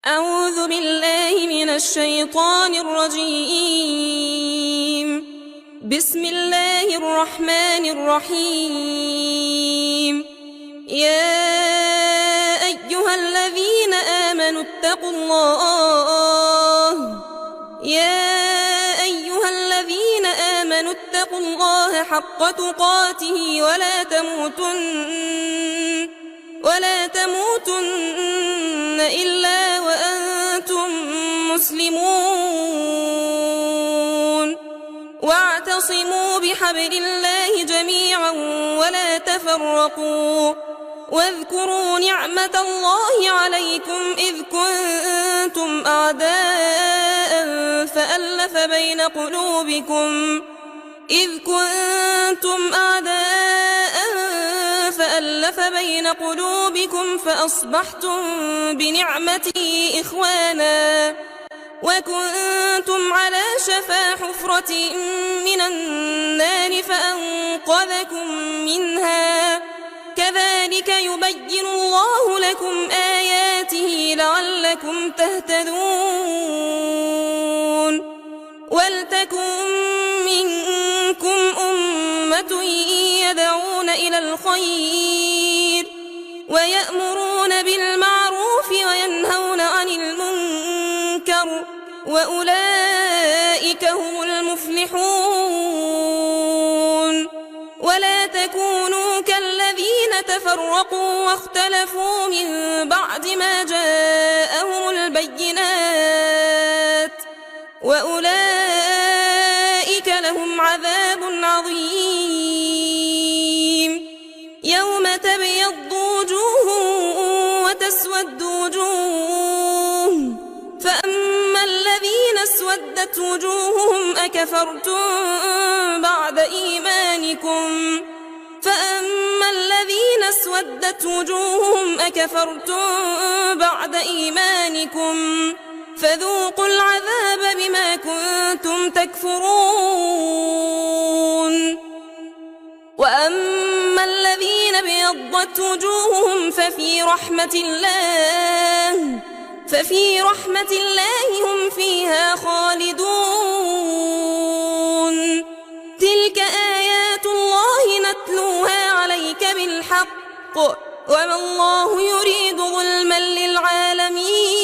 أعوذ بالله من الشيطان الرجيم. بسم الله الرحمن الرحيم. يا أيها الذين آمنوا اتقوا الله حق تقاته ولا تموتن إلا وأنتم مسلمون. واعتصموا بحبل الله جميعا ولا تفرقوا. واذكروا نعمة الله عليكم إذ كنتم أعداء فألف بين قلوبكم فأصبحتم بنعمته إخوانا وكنتم على شفا حفرة من النار فأنقذكم منها. كذلك يبين الله لكم آياته لعلكم تهتدون. ولتكن منكم أمة يدعون إلى الخير ويأمرون بالمعروف وينهون عن المنكر وأولئك هم المفلحون. ولا تكونوا كالذين تفرقوا واختلفوا من بعد ما جاءهم البينات وأولئك لهم عذاب عظيم. يوم تبيض وجوه وتسود وجوه فأما الذين اسودت وجوههم أكفرتم بعد إيمانكم فذوقوا العذاب بما كنتم تكفرون. وأما الذين ابيضت وجوههم ففي رحمة الله هم فيها خالدون. تلك آيات الله نتلوها عليك بالحق وما الله يريد ظلما للعالمين.